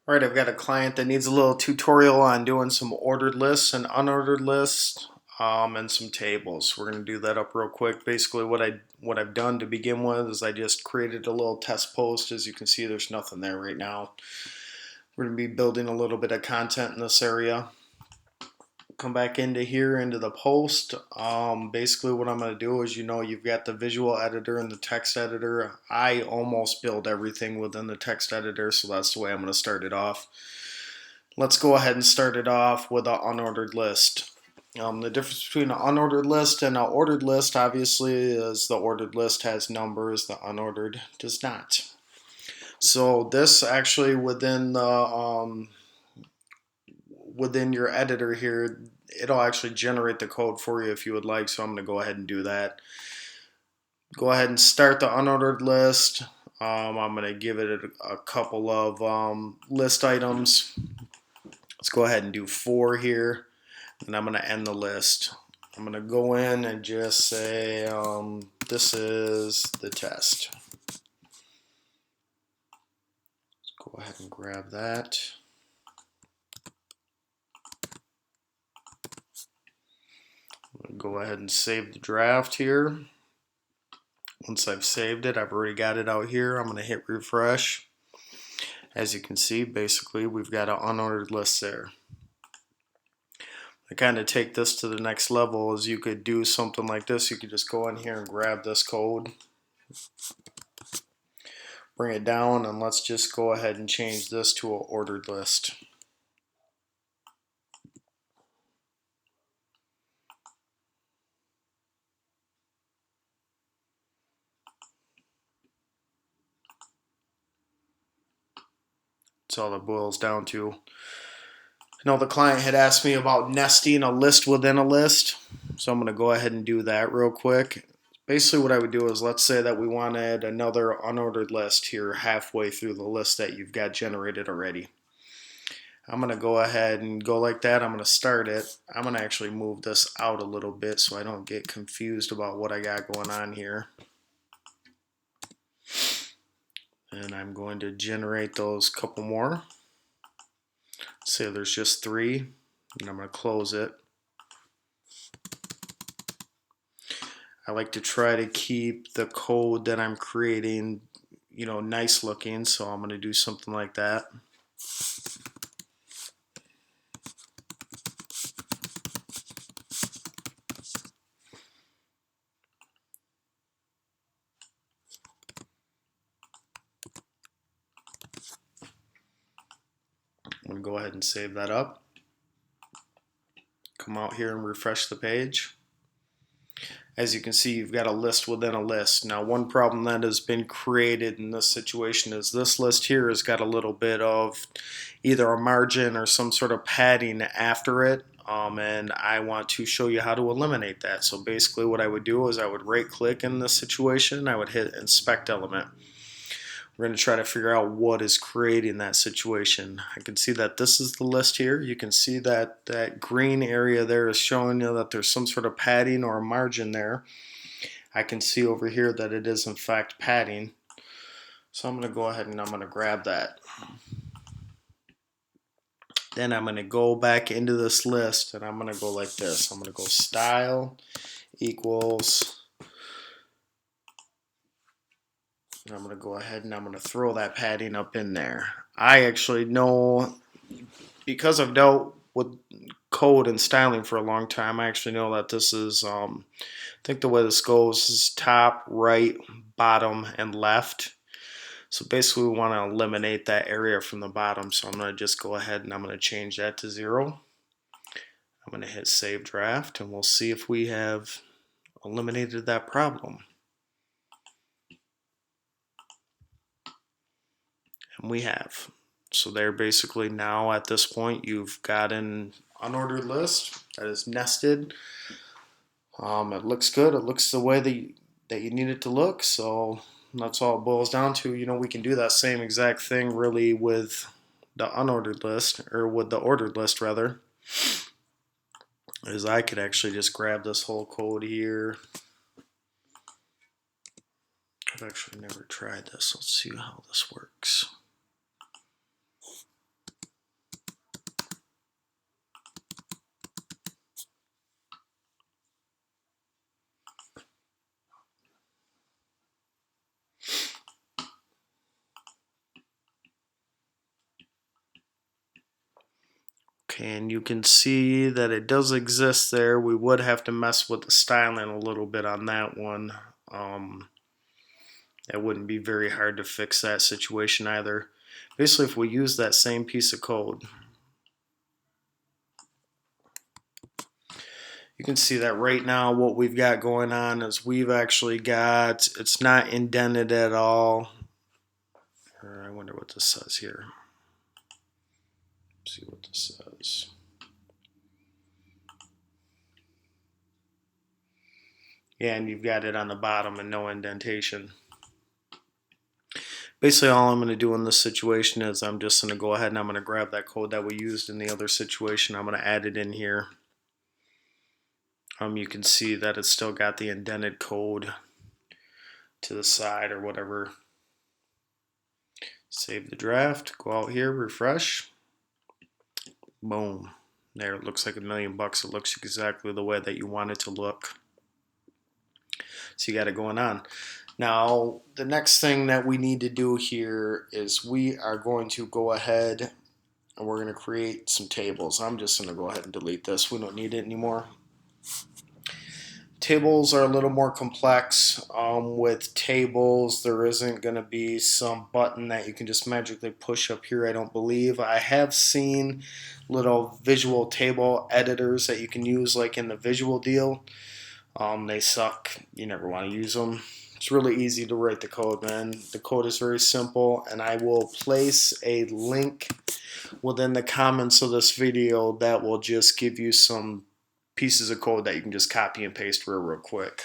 All right, I've got a client that needs a little tutorial on doing some ordered lists and unordered lists, and some tables. We're going to do that up real quick. Basically, what I've done to begin with is I just created a little test post. As you can see, there's nothing there right now. We're going to be building a little bit of content in this area. Come back into here into the post. Basically, what I'm going to do is, you've got the visual editor and the text editor. I almost build everything within the text editor, so that's the way I'm going to start it off. Let's go ahead and start it off with an unordered list. The difference between an unordered list and an ordered list, obviously, is the ordered list has numbers, the unordered does not. So this actually within your editor here, it'll actually generate the code for you if you would like. So I'm going to go ahead and do that. Go ahead and start the unordered list. I'm going to give it a couple of list items. Let's go ahead and do 4 here, and I'm going to end the list. I'm going to go in and just say this is the test. Let's go ahead and grab that. I'm going to go ahead and save the draft here. Once I've saved it, I've already got it out here. I'm going to hit refresh. As you can see, basically we've got an unordered list there. To kind of take this to the next level is you could do something like this. You could just go in here and grab this code, bring it down, and let's just go ahead and change this to an ordered list. That's all it boils down to. I know the client had asked me about nesting a list within a list, so I'm going to go ahead and do that real quick. Basically what I would do is, let's say that we wanted another unordered list here halfway through the list that you've got generated already. I'm going to go ahead and go like that. I'm going to start it. I'm going to actually move this out a little bit so I don't get confused about what I got going on here. And I'm going to generate those couple more. Say there's just 3, and I'm going to close it. I like to try to keep the code that I'm creating, nice looking, so I'm going to do something like that. I'm going to go ahead and save that up. Come out here and refresh the page. As you can see, you've got a list within a list. Now, one problem that has been created in this situation is this list here has got a little bit of either a margin or some sort of padding after it, and I want to show you how to eliminate that. So basically what I would do is I would right click in this situation, I would hit inspect element. We're going to try to figure out what is creating that situation. I can see that this is the list here. You can see that that green area there is showing you that there's some sort of padding or a margin there. I can see over here that it is in fact padding. So I'm going to go ahead and I'm going to grab that. Then I'm going to go back into this list and I'm going to go like this. I'm going to go style equals, and I'm going to go ahead and I'm going to throw that padding up in there. I actually know, because I've dealt with code and styling for a long time, I actually know that this is, I think the way this goes is top, right, bottom, and left. So basically we want to eliminate that area from the bottom. So I'm going to just go ahead and I'm going to change that to 0. I'm going to hit save draft and we'll see if we have eliminated that problem. And we have. So there, basically now at this point you've got an unordered list that is nested. It looks good. It looks the way that you need it to look. So that's all it boils down to. We can do that same exact thing really with the unordered list, or with the ordered list rather. Is I could actually just grab this whole code here. I've actually never tried this. Let's see how this works. Okay, and you can see that it does exist there. We would have to mess with the styling a little bit on that one. It wouldn't be very hard to fix that situation either. Basically, if we use that same piece of code, you can see that right now what we've got going on is we've actually got, it's not indented at all. I wonder what this says here. Let's see what this says. Yeah, and you've got it on the bottom and no indentation. Basically, all I'm going to do in this situation is I'm just going to go ahead and I'm going to grab that code that we used in the other situation. I'm going to add it in here. You can see that it's still got the indented code to the side or whatever. Save the draft, go out here, refresh. Boom. There, it looks like $1,000,000. It looks exactly the way that you want it to look. So you got it going on. Now, the next thing that we need to do here is we are going to go ahead and we're going to create some tables. I'm just going to go ahead and delete this. We don't need it anymore. Tables are a little more complex. With tables, there isn't going to be some button that you can just magically push up here, I don't believe. I have seen little visual table editors that you can use like in the visual deal. They suck. You never want to use them. It's really easy to write the code, man. The code is very simple, and I will place a link within the comments of this video that will just give you some pieces of code that you can just copy and paste real quick.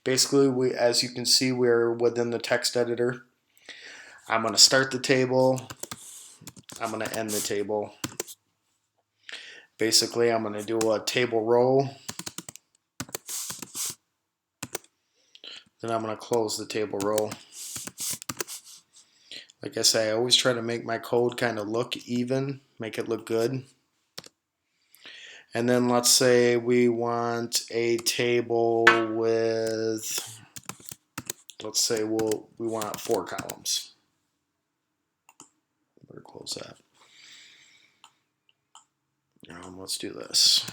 Basically, as you can see, we're within the text editor. I'm going to start the table. I'm going to end the table. Basically, I'm going to do a table row. Then I'm going to close the table row. Like I say, I always try to make my code kind of look even, make it look good. And then let's say we want a table with, let's say we want 4 columns. Better close that. Let's do this.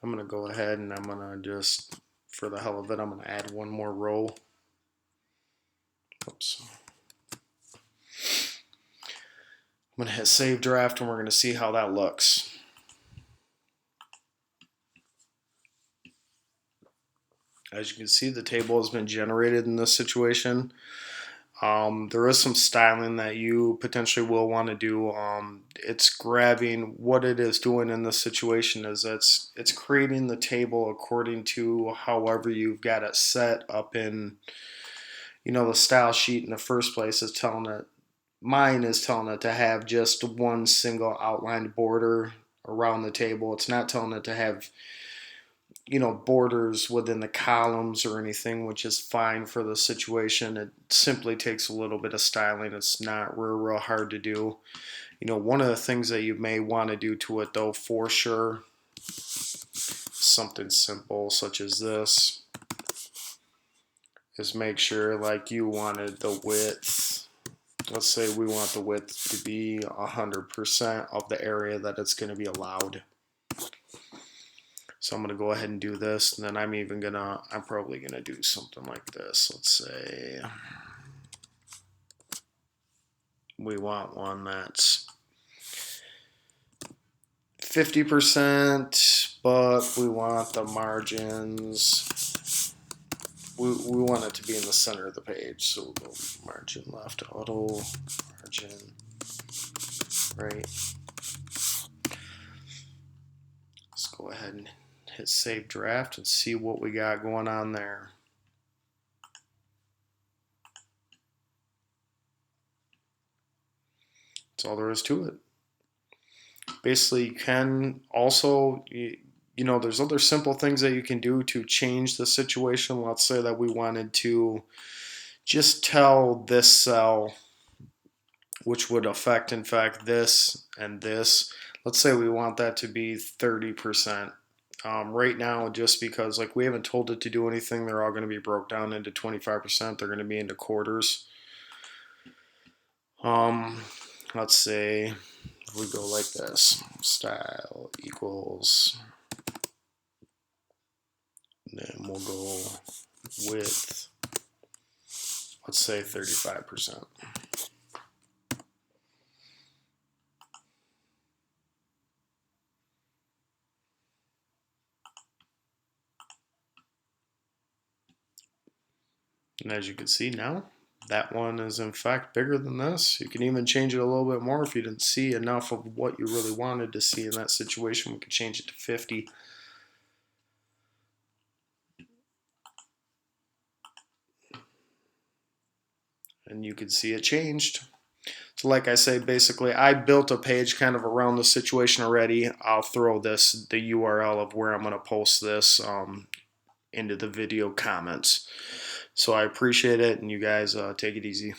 I'm going to go ahead and I'm going to just, for the hell of it, I'm going to add one more row. Oops. I'm going to hit save draft and we're going to see how that looks. As you can see, the table has been generated in this situation. There is some styling that you potentially will want to do. It's grabbing what it is doing in this situation is it's creating the table according to however you've got it set up in, the style sheet in the first place is telling it. Mine is telling it to have just one single outlined border around the table. It's not telling it to have borders within the columns or anything, which is fine for the situation. It simply takes a little bit of styling. It's not real hard to do. One of the things that you may want to do to it though, for sure, something simple such as this, is make sure like you wanted the width. Let's say we want the width to be 100% of the area that it's going to be allowed. So I'm going to go ahead and do this, and then I'm probably going to do something like this. Let's say we want one that's 50%, but we want the margins. We want it to be in the center of the page. So we'll go margin left, auto, margin right. Let's go ahead and hit save draft and see what we got going on there. That's all there is to it. Basically, you can also, you know, there's other simple things that you can do to change the situation. Let's say that we wanted to just tell this cell, which would affect, in fact, this and this. Let's say we want that to be 30%. Right now, just because like we haven't told it to do anything, they're all going to be broke down into 25%. They're going to be into quarters. Um, let's say if we go like this, style equals, then we'll go with, let's say 35%. And as you can see now, that one is in fact bigger than this. You can even change it a little bit more if you didn't see enough of what you really wanted to see in that situation. We could change it to 50. And you can see it changed. So like I say, basically I built a page kind of around the situation already. I'll throw the URL of where I'm going to post this into the video comments. So I appreciate it, and you guys take it easy.